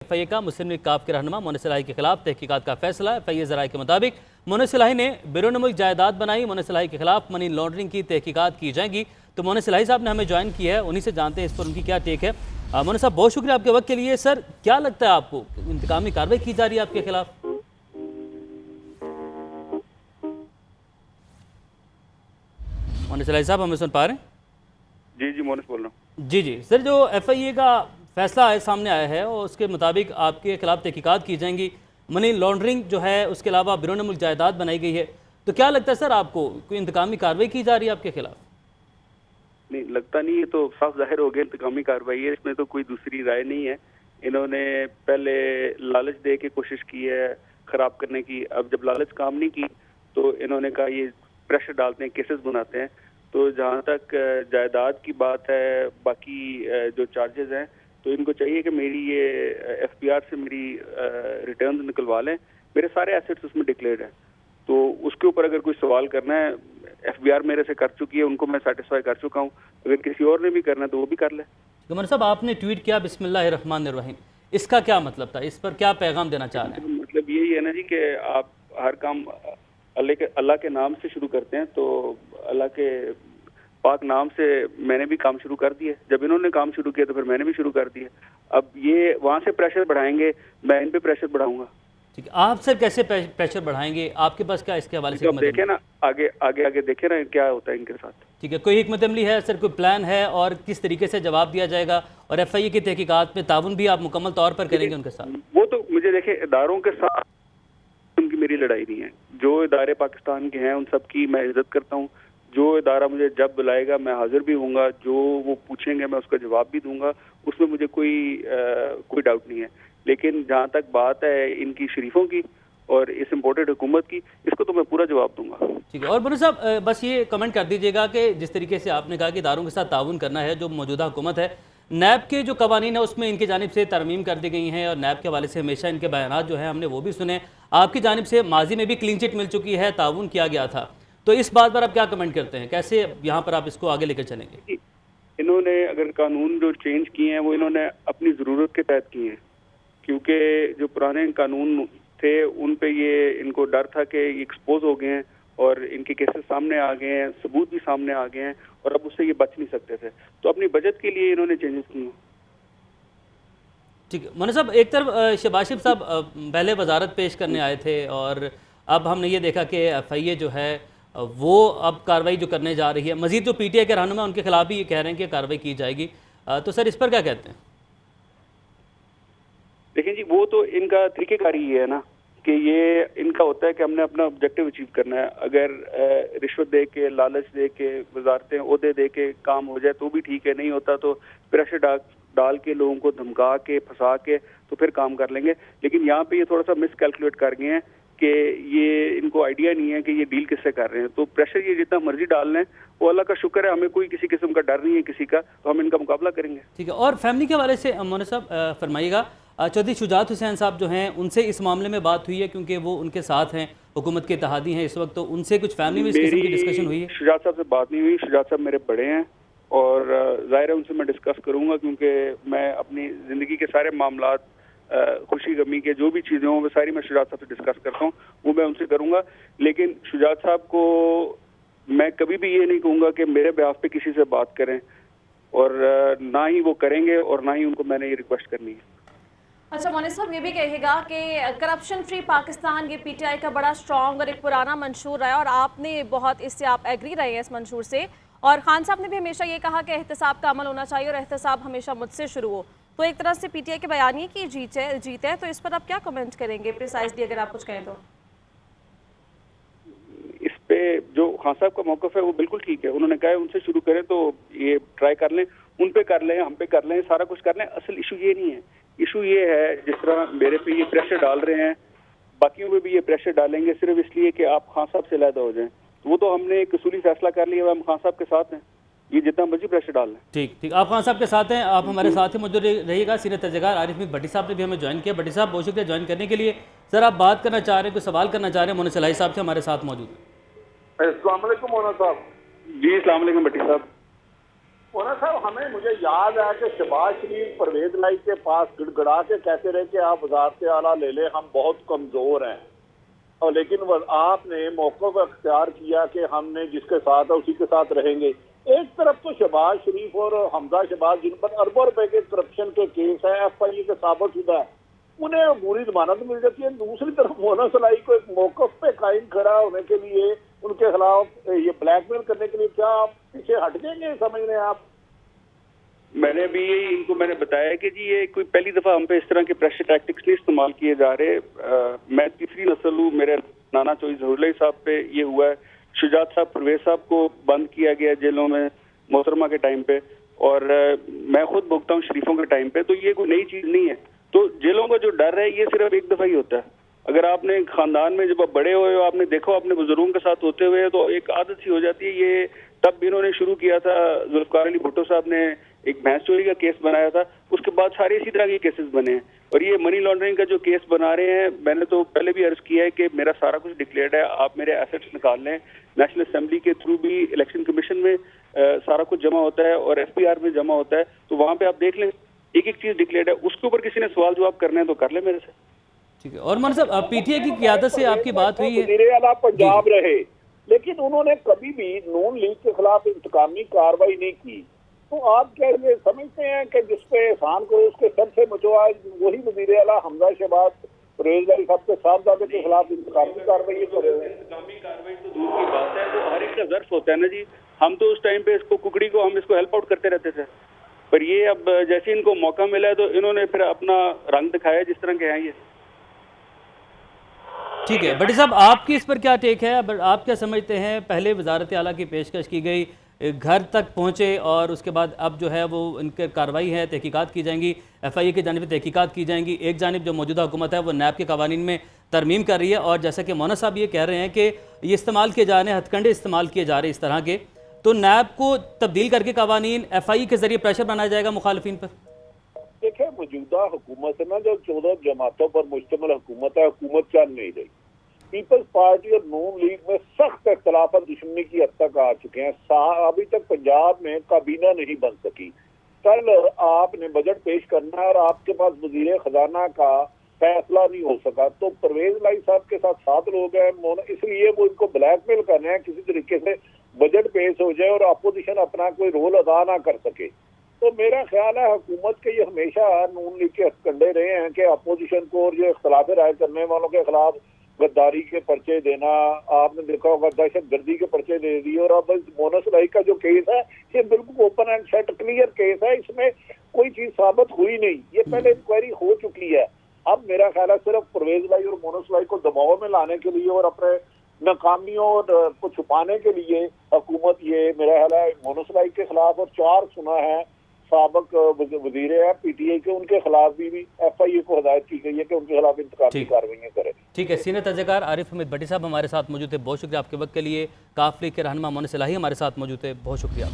FIA का मुस्लिम league काफ के रहनुमा मोनिस इलाही के खिलाफ तहकीकात का फैसला। FIA ज़राए के मुताबिक मोनिस इलाही ने बैरून मुल्क जायदाद बनाई। मोनिस इलाही के खिलाफ मनी लॉन्ड्रिंग की तहकीकात की जाएंगी। तो मोनिस इलाही साहब ने हमें ज्वाइन किया है, उन्हीं से जानते हैं इस पर उनकी क्या टेक है। मोनिस साहब, बहुत शुक्रिया आपके वक्त के लिए। सर, क्या लगता है आपको, इंतकामी कार्रवाई की जा रही है आपके खिलाफ? मोनिस इलाही साहब, हमें सुन पा रहे हैं? जी जी, मोनिस बोल रहा हूँ। जी सर, जो FIA का फैसला है सामने आया है और उसके मुताबिक आपके खिलाफ तहकीकात की जाएंगी, मनी लॉन्ड्रिंग जो है उसके अलावा बैरून मुल्क जायदाद बनाई गई है, तो क्या लगता है सर आपको, कोई इंतकामी कार्रवाई की जा रही है आपके खिलाफ? नहीं, लगता नहीं, ये तो साफ जाहिर हो गया इंतकामी कार्रवाई है, इसमें तो कोई दूसरी राय नहीं है। इन्होंने पहले लालच दे के कोशिश की है खराब करने की। अब जब लालच काम नहीं की तो इन्होंने कहा ये प्रेशर डालते हैं, केसेस बनाते हैं। तो जहाँ तक जायदाद की बात है, बाकी जो चार्जेस हैं, तो इनको चाहिए कि मेरी ये FPR से मेरी रिटर्न निकलवा लें। मेरे सारे एसेट्स उसमें डिक्लेयर्ड हैं, तो उसके ऊपर अगर कोई सवाल करना है, FBR मेरे से कर चुकी है, उनको मैं सेटिस्फाई कर चुका हूँ। अगर किसी और ने भी करना है तो वो भी कर ले। गवर्नर साहब, आपने ट्वीट किया बिस्मिल्लाहिर्रहमानिर्रहीम, इसका क्या मतलब था? इस पर क्या पैगाम देना चाह रहे हैं? मतलब यही है ना जी कि आप हर काम अल्लाह के नाम से शुरू करते हैं, तो अल्लाह के पाक नाम से मैंने भी काम शुरू कर दिया। जब इन्होंने काम शुरू किया तो फिर मैंने भी शुरू कर दिया। अब ये वहाँ से प्रेशर बढ़ाएंगे, मैं इन पे प्रेशर बढ़ाऊंगा। ठीक है, आप सर कैसे प्रेशर बढ़ाएंगे? आपके पास क्या इसके हवाले से देखे ना, आगे देखे ना क्या होता है इनके साथ। ठीक है, कोई हिकमत अमली है सर, कोई प्लान है, और किस तरीके से जवाब दिया जाएगा? और FIA की तहकीकात में ताउन भी आप मुकम्मल तौर पर करेंगे उनके साथ? वो तो मुझे देखे, इदारों के साथ उनकी मेरी लड़ाई नहीं है। जो इदारे पाकिस्तान के हैं उन सब की मैं इज्जत करता हूँ। जो इदारा मुझे जब बुलाएगा मैं हाजिर भी हूँगा, जो वो पूछेंगे मैं उसका जवाब भी दूंगा, उसमें मुझे कोई डाउट नहीं है। लेकिन जहाँ तक बात है इनकी शरीफों की और इस इम्पोर्टेड हुकूमत की, इसको तो मैं पूरा जवाब दूंगा। ठीक है। और बनो साहब, बस ये कमेंट कर दीजिएगा कि जिस तरीके से आपने कहा कि इदारों के साथ ताउन करना है, जो मौजूदा हुकूमत है, नैब के जो कवानीन है उसमें इनकी जानिब से तरमीम कर दी गई हैं, और नैब के हवाले से हमेशा इनके बयान जो हैं हमने वो भी सुने। आपकी जानिब से माजी में भी क्लीन चिट मिल चुकी है, ताउन किया गया था, तो इस बात पर आप क्या कमेंट करते हैं? कैसे यहाँ पर आप इसको आगे लेकर चलेंगे? इन्होंने अगर कानून जो चेंज किए हैं वो इन्होंने अपनी ज़रूरत के तहत किए हैं, क्योंकि जो पुराने कानून थे उन पे ये इनको डर था कि एक्सपोज हो गए हैं और इनके केसेस सामने आ गए हैं, सबूत भी सामने आ गए हैं, और अब उससे ये बच नहीं सकते थे। तो अपनी बचत के लिए इन्होंने चेंजेस किए। ठीक है मोना साहब, एक तरफ शहबाज शरीफ साहब पहले वजारत पेश करने आए थे, और अब हमने ये देखा कि FIA जो है वो अब कार्रवाई जो करने जा रही है, मजीद जो PTI के रहनुमा उनके खिलाफ भी ये कह रहे हैं कि कार्रवाई की जाएगी। तो सर, इस पर क्या कहते हैं? देखिए जी, वो तो इनका तरीकेकारी ये है ना कि ये इनका होता है कि हमने अपना ऑब्जेक्टिव अचीव करना है। अगर रिश्वत दे के, लालच दे के, वजारतें ओहदे दे के काम हो जाए तो भी ठीक है, नहीं होता तो प्रेशर डाल के, लोगों को धमका के, फंसा के तो फिर काम कर लेंगे। लेकिन यहाँ पे ये थोड़ा सा मिस कैलकुलेट कर गए हैं कि ये इनको आइडिया नहीं है कि ये डील किससे कर रहे हैं। तो प्रेशर ये जितना मर्जी डाल लें, वो अल्लाह का शुक्र है, हमें कोई किसी किस्म का डर नहीं है किसी का, तो हम इनका मुकाबला करेंगे। ठीक है। और फैमिली के हवाले से मोना साहब फरमाइएगा, चौधरी शुजात हुसैन साहब जो हैं उनसे इस मामले में बात हुई है, क्योंकि वो उनके साथ हैं, हुकूमत के इत्तेहादी हैं इस वक्त, तो उनसे कुछ फैमिली में इस किस्म की डिस्कशन हुई है? शुजात साहब से बात नहीं हुई। शुजात साहब मेरे बड़े हैं और जाहिर है उनसे मैं डिस्कस करूंगा, क्योंकि मैं अपनी ज़िंदगी के सारे मामलात, खुशी गमी के जो भी चीज़ें हों वो सारी मैं शुजात साहब से डिस्कस करता हूँ, वो मैं उनसे करूँगा। लेकिन शुजात साहब को मैं कभी भी ये नहीं कहूँगा कि मेरे बेहाफ पे किसी से बात करें, और ना ही वो करेंगे और ना ही उनको मैंने ये रिक्वेस्ट करनी है। अच्छा मोनिस साहब, ये भी कहिएगा कि करप्शन फ्री पाकिस्तान ये PTI का बड़ा स्ट्रॉन्ग और एक पुराना मंशूर है, और आपने बहुत इससे आप एग्री रहे हैं इस मंशूर से, और खान साहब ने भी हमेशा ये कहा कि एहतसाब का अमल होना चाहिए और एहतसाब हमेशा मुझसे शुरू हो। तो एक तरह से PTI के बयानी की जीत है, तो इस पर आप क्या कमेंट करेंगे प्रिसाइजली, अगर आप कुछ कहें तो? इस पे जो खान साहब का मौक़िफ़ है वो बिल्कुल ठीक है। उन्होंने कहा है उनसे शुरू करें, तो ये ट्राई कर लें, उन पे कर लें, हम पे कर लें, सारा कुछ कर लें। असल इशू ये नहीं है। इशू ये है, जिस तरह मेरे पे ये प्रेशर डाल रहे हैं, बाकियों पे भी ये प्रेशर डालेंगे सिर्फ इसलिए कि आप खान साहब से अलहदा हो जाएं। वो तो हमने एक उसूली फैसला कर लिया, हम खान साहब के साथ हैं, ये जितना मर्जी प्रेशर डाल लें। ठीक, आप खान साहब के साथ हैं, आप हमारे साथ ही मौजूद रहिएगा। सीनियर तर्जगार आरिफ मीर भट्टी साहब ने भी हमें ज्वाइन किया। भट्टी साहब, बहुत शुक्रिया ज्वाइन करने के लिए। सर, आप बात करना चाह रहे हैं, कोई सवाल करना चाह रहे हैं? मोनिस इलाही साहब से हमारे साथ मौजूद हैं। अस्सलाम वालेकुम मोना साहब। जी अस्सलाम वालेकुम भट्टी साहब। मोना साहब, मुझे याद है कि शहबाज शरीफ परवेज लाई के पास गिड़गिड़ा के कहते रहे कि आप वजारत आला ले लें, हम बहुत कमजोर हैं। और लेकिन आपने मौके पर अख्तियार किया कि हमने जिसके साथ है उसी के साथ रहेंगे। एक तरफ तो शहबाज शरीफ और हमजा शहबाज, जिन पर अरबों रुपए के करप्शन के केस है, FIA के साबित शुदा है, उन्हें पूरी जमानत मिल जाती है। दूसरी तरफ मोना सलाई को एक मौकफ पे कायम खड़ा होने के लिए, उनके खिलाफ ये ब्लैकमेल करने के लिए क्या आप पीछे हट जाएंगे, समझ रहे हैं आप? मैंने भी इनको बताया कि जी ये कोई पहली दफा हम पे इस तरह के प्रेशर टैक्टिक्स नहीं इस्तेमाल किए जा रहे। मैं तीसरी नस्ल हूँ, मेरे नाना चौधरी ज़हूरुल्लाह साहब पे ये हुआ है, शुजात साहब परवेज साहब को बंद किया गया जेलों में मोहतरमा के टाइम पे, और मैं खुद भुगता हूँ शरीफों के टाइम पे। तो ये कोई नई चीज नहीं है। तो जेलों का जो डर है ये सिर्फ एक दफा ही होता है। अगर आपने खानदान में जब आप बड़े हुए हो, आपने देखो अपने बुजुर्गों के साथ होते हुए, तो एक आदत सी हो जाती है। ये तब भी इन्होंने शुरू किया था, जुल्फकार अली भुट्टो साहब ने एक भैंस चोरी का केस बनाया था, उसके बाद सारे इसी तरह के केसेस बने हैं। और ये मनी लॉन्ड्रिंग का जो केस बना रहे हैं, मैंने तो पहले भी अर्ज किया है कि मेरा सारा कुछ डिक्लेयर्ड है, आप मेरे एसेट्स निकाल लें। नेशनल असेंबली के थ्रू भी इलेक्शन कमीशन में सारा कुछ जमा होता है और FPR में जमा होता है, तो वहां पे आप देख लें, एक एक चीज डिक्लेयर्ड है। उसके ऊपर किसी ने सवाल जवाब करने हैं तो कर ले मेरे से। ठीक है। और मन साहब, PTI की क़यादत से आपकी बात हुई है, वज़ीर आला पंजाब रहे, लेकिन उन्होंने कभी भी नून लीग के खिलाफ इंतकामी कार्रवाई नहीं की। तो आप क्या ये समझते हैं कि जिसपे एहसान करो उसके सर से बचो? आज वही वज़ीर आला हमजा शहबाज परवेज लाई साहब के साहबजादे के खिलाफ इंतकामी कार्रवाई कर रहे हैं। इंतकामी कार्रवाई तो दूर की बात है, तो हर एक का ज़र्फ होता है ना जी। हम तो उस टाइम पे इसको कुकड़ी को हम इसको हेल्प आउट करते रहते थे, पर ये अब जैसे इनको मौका मिला है तो इन्होंने फिर अपना रंग दिखाया जिस तरह के हैं ये। ठीक है। बट साहब, आपकी इस पर क्या टेक है? आप क्या समझते हैं, पहले वजारत आला की पेशकश की गई, घर तक पहुँचे, और उसके बाद अब जो है वो इनके कार्रवाई है, तहकीकात की जाएंगी, FIA की जानिब से तहकीकात की जाएंगी। एक जानिब जो मौजूदा हुकूमत है वो नैब के कवानीन में तरमीम कर रही है, और जैसा कि मोना साहब ये कह रहे हैं कि ये इस्तेमाल किए जा रहे हैं, हथकंडे इस्तेमाल किए जा रहे हैं इस तरह के, तो नैब को तब्दील करके कवानीन FIA के जरिए प्रेशर बनाया जाएगा मुखालिफिन पर। देखिए, मौजूदा हुकूमत है ना, जो 14 जमातों पर मुश्तमिल हुकूमत है, हुकूमत चल नहीं रही। पीपल्स पार्टी और नून लीग में सख्त इख्तलाफ दुश्मनी की हद तक आ चुके हैं। अभी तक पंजाब में काबीना नहीं बन सकी। कल आपने बजट पेश करना है और आपके पास वजीर खजाना का फैसला नहीं हो सका, तो परवेज लाई साहब के साथ 7 लोग हैं, इसलिए वो इनको ब्लैकमेल कर रहे हैं किसी तरीके से बजट पेश हो जाए और अपोजिशन अपना कोई रोल अदा ना कर सके। तो मेरा ख्याल है हुकूमत के ये हमेशा नून लीग के हथकंडे रहे हैं कि अपोजिशन को और जो इख्तलाफ राय करने वालों के खिलाफ गद्दारी के पर्चे देना, आपने देखा होगा दहशत गर्दी के पर्चे दे दिए। और अब मोना सलाई का जो केस है ये बिल्कुल open and shut clear case है, इसमें कोई चीज साबित हुई नहीं, ये पहले इंक्वायरी हो चुकी है। अब मेरा ख्याल है सिर्फ परवेज लाई और मोना सलाई को दबाव में लाने के लिए और अपने नाकामियों को छुपाने के लिए हुकूमत ये मेरा ख्याल है मोना सलाई के खिलाफ, और 4 सुना है साबक वजीर है PTI के, उनके खिलाफ भी FIA को हदायत की गई है कि उनके खिलाफ इंतकामी कार्रवाइयाँ करें। ठीक है। सीनियर तर्जकार आरिफ हमीद भट्टी साहब हमारे साथ मौजूद थे, बहुत शुक्रिया आपके वक्त के लिए। काफ लीग के रहनुमा मोना सलाही हमारे साथ मौजूद थे, बहुत शुक्रिया।